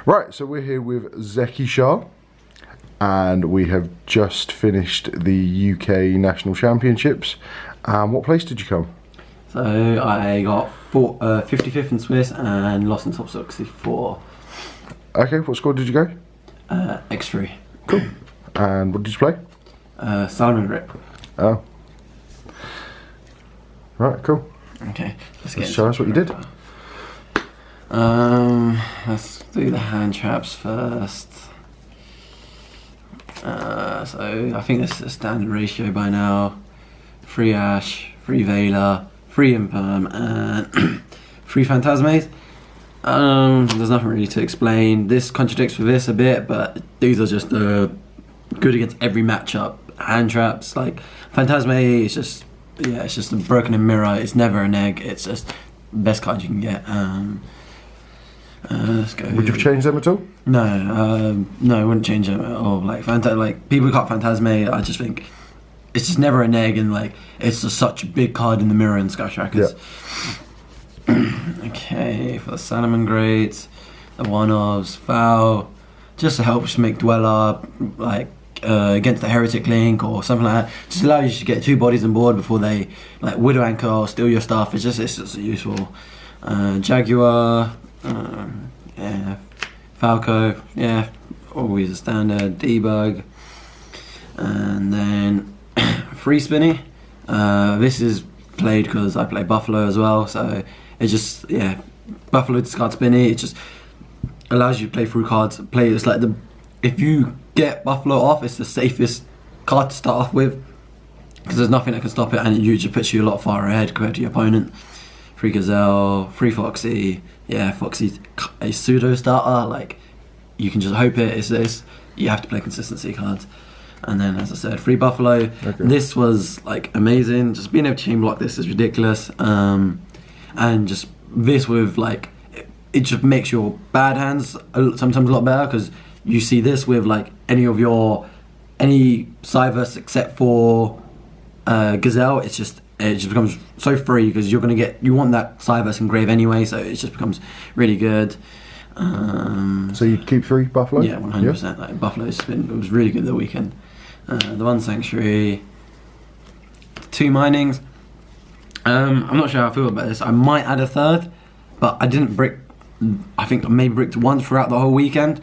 Right, so we're here with Zeki Shah, and we have just finished the UK National Championships. What place did you come? So I got 55th in Swiss and lost in top 64. Okay, what score did you go? X3. Cool. And what did you play? Salamangreat. Oh. Right, cool. Okay, Let's show us what you did. Let's do the hand traps first. So I think this is a standard ratio by now. 3 Ash, 3 Veiler, 3 Imperm, and 3 Phantasmes. There's nothing really to explain. This contradicts with this a bit, but these are just good against every matchup. Hand traps, like Phantasme, it's just, yeah, it's just a broken in mirror. It's never an egg. It's just the best card you can get. Let's go. Would you have changed them at all? No, I wouldn't change them at all. Like people who got Phantasme, I just think it's just never an egg, and like it's just such a big card in the mirror in Sky Strikers. Yeah. Okay, for the Salamangreat, the one-offs, foul, just to help make Dweller, like against the Heretic Link or something like that. Just allow you to get 2 bodies on board before they like Widow Anchor or steal your stuff. It's just useful. Jaguar, yeah, Falco, yeah, always a standard. Debug, and then Free Spinny. This is played because I play Buffalo as well, so it's just, yeah, Buffalo discard Spinny. It just allows you to play through cards. It's like if you get Buffalo off, it's the safest card to start off with because there's nothing that can stop it, and it usually puts you a lot far ahead compared to your opponent. 3 Gazelle, 3 Foxy. Yeah, Foxy's a pseudo starter. Like you can just hope it's this. You have to play consistency cards. And then, as I said, 3 Buffalo. Okay. This was like amazing. Just being able to chain block this is ridiculous. And just this with like, it just makes your bad hands sometimes a lot better because you see this with like any Cyverse except for Gazelle. It just becomes so free because you want that Cyverse engrave anyway, so it just becomes really good. So you keep 3 Buffalo? Yeah, 100%. Yeah. Like Buffalo's it was really good the weekend. The 1 Sanctuary, 2 Minings. I'm not sure how I feel about this. I might add a 3rd, but I didn't brick. I think I maybe bricked once throughout the whole weekend,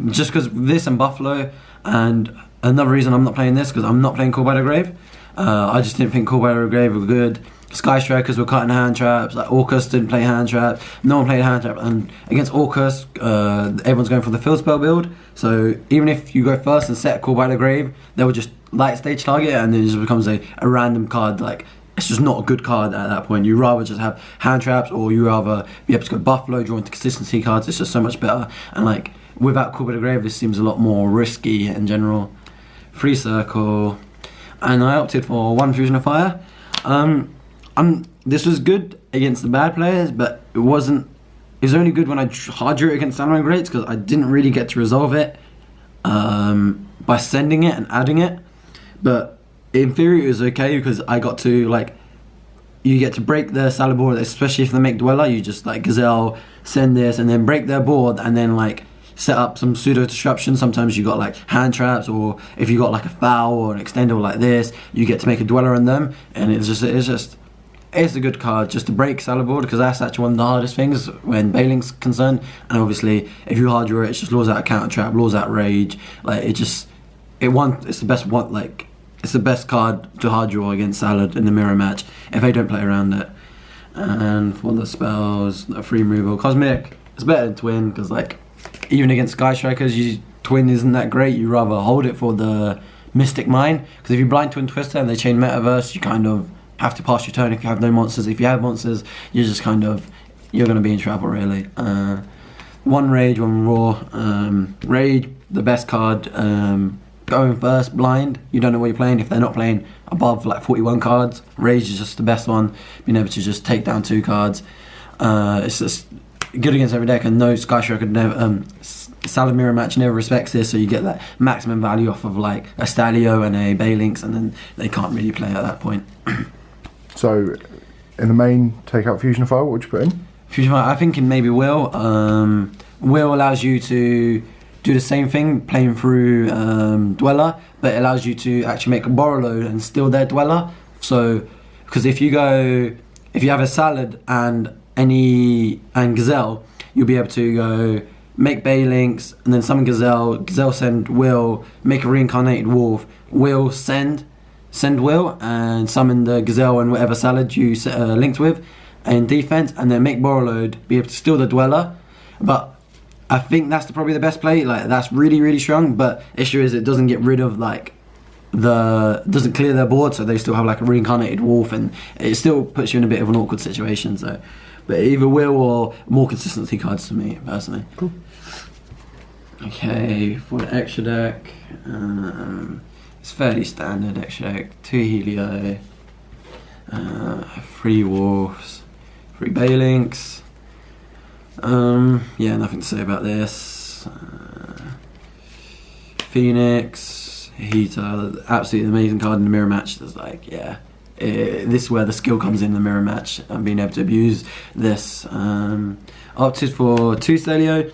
just because this and Buffalo. And another reason I'm not playing this because I'm not playing Call by the Grave. I just didn't think Call by the Grave were good. Sky Strikers were cutting hand traps. Like Orcus didn't play hand trap. No one played hand trap. And against Orcus, everyone's going for the field spell build. So even if you go first and set Call by the Grave, they will just light stage target, and then it just becomes a random card. Like it's just not a good card at that point. You rather just have hand traps, or you rather be able to go Buffalo, draw into consistency cards. It's just so much better. And like without Call by the Grave, this seems a lot more risky in general. 3 Circle. And I opted for 1 Fusion of Fire. This was good against the bad players, but it was only good when I hard drew it against Salamangreat because I didn't really get to resolve it by sending it and adding it. But in theory, it was okay because I got to you get to break their salad board, especially if they make Dweller. You just like Gazelle, send this, and then break their board, and then like set up some pseudo disruption. Sometimes you got like hand traps, or if you got like a foul or an extender like this, you get to make a Dweller on them, and it's a good card just to break salad board because that's actually one of the hardest things when Bailing's concerned. And obviously, if you hard draw it, just laws out a counter trap, laws out rage. Like it's the best one. Like it's the best card to hard draw against Salad in the mirror match if they don't play around it. And for the spells, the free removal, Cosmic, it's better than Twin because like even against Sky Strikers, Twin isn't that great. You rather hold it for the Mystic Mine because if you blind Twin Twister and they chain Metaverse, you kind of have to pass your turn if you have no monsters. If you have monsters, you're going to be in trouble really. 1 Rage, 1 Raw. Rage, the best card. Going first, blind. You don't know what you're playing. If they're not playing above like 41 cards, Rage is just the best one. Being able to just take down 2 cards. It's just good against every deck, and no Sky Striker never. Salad Mirror match never respects this, so you get that maximum value off of like a Stalio and a Balinx, and then they can't really play at that point. So, in the main, take out Fusion of Fire. What would you put in? Fusion of Fire, I think in maybe Will. Will allows you to do the same thing, playing through Dweller, but it allows you to actually make a borrow load and steal their Dweller. So, because if you have a Salad and Gazelle, you'll be able to go make Baylinks and then summon Gazelle send Will, make a reincarnated wolf, Will send Will and summon the Gazelle and whatever Salad you linked with in defense, and then make borrow load, be able to steal the Dweller. But I think that's probably the best play. Like, that's really, really strong. But issue is it doesn't get rid of like doesn't clear their board, so they still have like a reincarnated wolf, and it still puts you in a bit of an awkward situation. So, but either Will or more consistency cards to me personally. Cool. Okay, for the extra deck, it's fairly standard extra deck. 2 Helio, 3 wolves, 3 Baylinks. Yeah, nothing to say about this. Phoenix, Heater, absolutely amazing card in the mirror match. There's like, yeah, this is where the skill comes in the mirror match and being able to abuse this. Opted for 2 Stelio.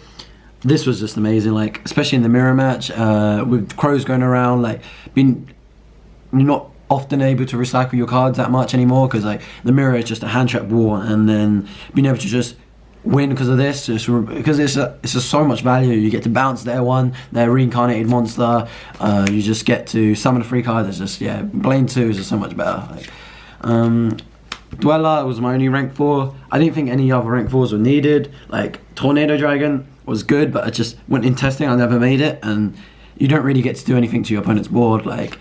This was just amazing, like especially in the mirror match with crows going around. Like, you're not often able to recycle your cards that much anymore because like the mirror is just a hand trap war, and then being able to just win because of this, just because it's just so much value. You get to bounce their reincarnated monster. You just get to summon a free card. It's just, yeah, Blame 2 is just so much better. Like, Dweller was my only rank 4. I didn't think any other rank 4s were needed. Like, Tornado Dragon was good, but I just went in testing. I never made it, and you don't really get to do anything to your opponent's board. Like,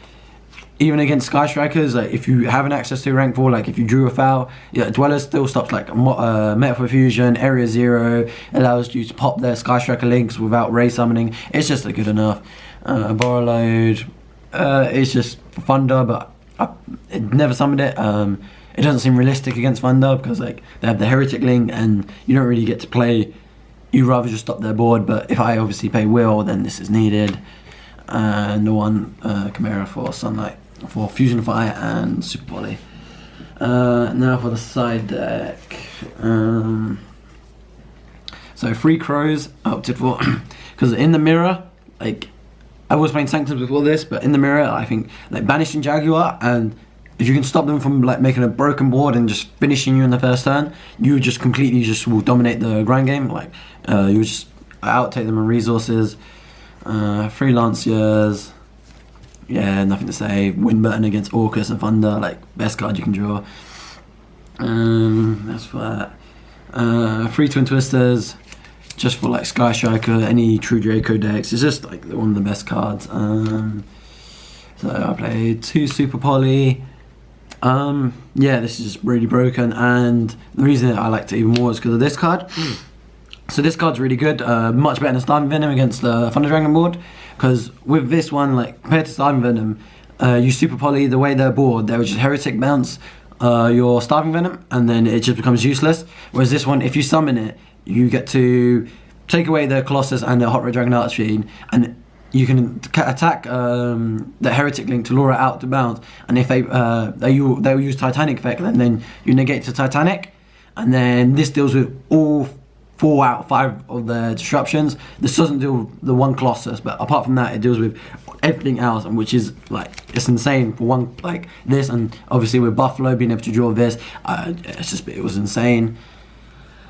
even against Sky Strikers, like if you have an access to rank 4, like if you drew a foul, yeah, Dweller still stops like Metaphor Fusion, Area 0, allows you to pop their Sky Striker links without Ray summoning. It's just good enough. Borrow load, it's just Thunder, but I never summoned it. It doesn't seem realistic against Thunder because like they have the Heretic link and you don't really get to play. You rather just stop their board, but if I obviously play Will, then this is needed. And the one Chimera for Sunlight, for Fusion Fire and Super Poly. Now for the side deck. So 3 crows I opted for because in the mirror, like I was playing Sanctums before this, but in the mirror I think like banishing Jaguar, and if you can stop them from like making a broken board and just finishing you in the first turn, you just completely just will dominate the grind game. Like you just outtake them in resources. 3 Lanciers. Yeah, nothing to say. Win button against Orcus and Thunder, like best card you can draw. That's for that. 3 Twin Twisters, just for like Sky Striker, any True Draco decks. It's just like one of the best cards. So I played 2 Super Poly. Yeah, this is just really broken, and the reason I liked it even more is because of this card. So this card's really good, much better than Starving Venom against the Thunder Dragon board, because with this one, like compared to Starving Venom, you Super Poly, the way they're board, they would just Heretic bounce your Starving Venom, and then it just becomes useless. Whereas this one, if you summon it, you get to take away the Colossus and the Hot Red Dragon Archfiend, and you can attack the Heretic link to lure it out to bounce, and if they'll use Titanic effect, and then you negate the Titanic, and then this deals with all 4 out of 5 of the disruptions. This doesn't deal with the one Colossus, but apart from that, it deals with everything else, and which is like, it's insane for one like this, and obviously with Buffalo being able to draw this, it was insane.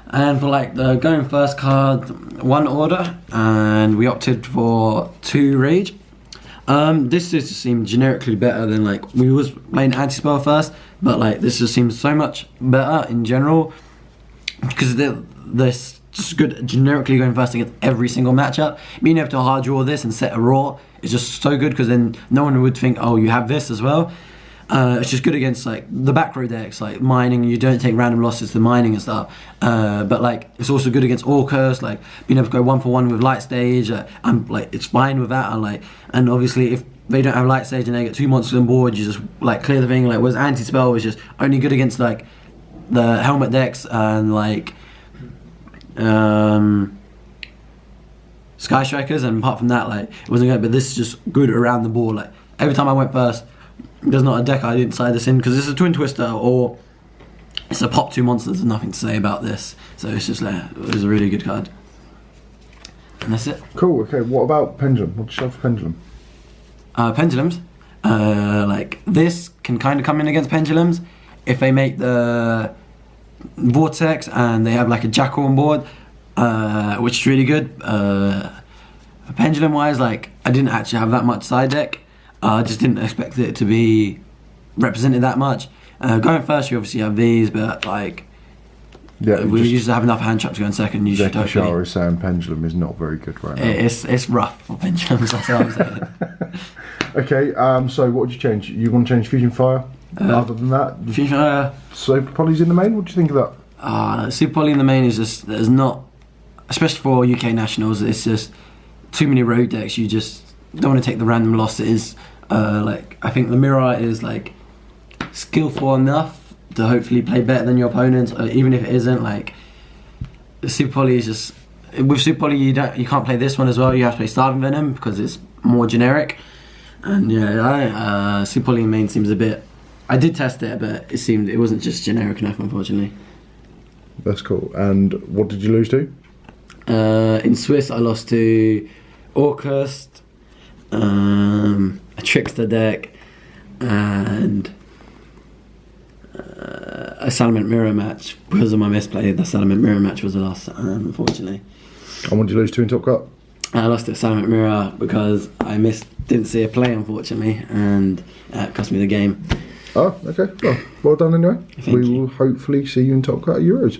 And for like the going first card, 1 Order, and we opted for 2 Rage. This just seemed generically better than like we was playing anti-spell first, but like this just seems so much better in general because this just good generically going first against every single matchup. Being able to hard draw this and set a raw is just so good because then no one would think, oh, you have this as well. It's just good against like the back row decks, like mining. You don't take random losses to mining and stuff. But like it's also good against Orcus, like being able to go 1-for-1 with Light Stage. And like it's fine with that. And obviously if they don't have Light Stage and they get 2 monsters on board, you just like clear the thing. Like whereas Anti Spell was just only good against like the helmet decks and like Sky Strikers, and apart from that, like it wasn't good. But this is just good around the board. Like every time I went first, there's not a deck I didn't side this in because it's a Twin Twister or it's a pop 2 monsters. There's nothing to say about this. So it's just it was a really good card. And that's it. Cool. Okay. What about Pendulum? What did you have for Pendulum? Pendulums, like this can kind of come in against pendulums if they make the vortex and they have like a jackal on board, which is really good. Pendulum wise, like I didn't actually have that much side deck. I just didn't expect it to be represented that much. Going first, you obviously have these, but like we used to have enough hand traps to go in second. Zeki Shah is saying Pendulum is not very good right now. It's rough for pendulums. That's what I'm saying. Okay, so what would you change? You want to change Fusion Fire? Other than that, Fusion Fire. Super Polys in the main. What do you think of that? Super Poly in the main is just there's not, especially for UK nationals. It's just too many road decks. You just don't want to take the random losses. Like I think the Mirror is like skillful enough to hopefully play better than your opponents, even if it isn't. Like the Super Poly is just with Super Poly you can't play this one as well. You have to play Starving Venom because it's more generic. And yeah, Super Poly in main seems a bit. I did test it, but it wasn't just generic enough, unfortunately. That's cool. And what did you lose to? In Swiss, I lost to Orcust, a Trickster deck, and a Salamangreat Mirror match. Because of my misplay, the Salamangreat Mirror match was the last, unfortunately. And what did you lose to in Top Cup? I lost to Salamangreat Mirror because I didn't see a play, unfortunately, and it cost me the game. Oh, okay. Well done anyway. Thank you. We will hopefully see you in Top Cup Euros.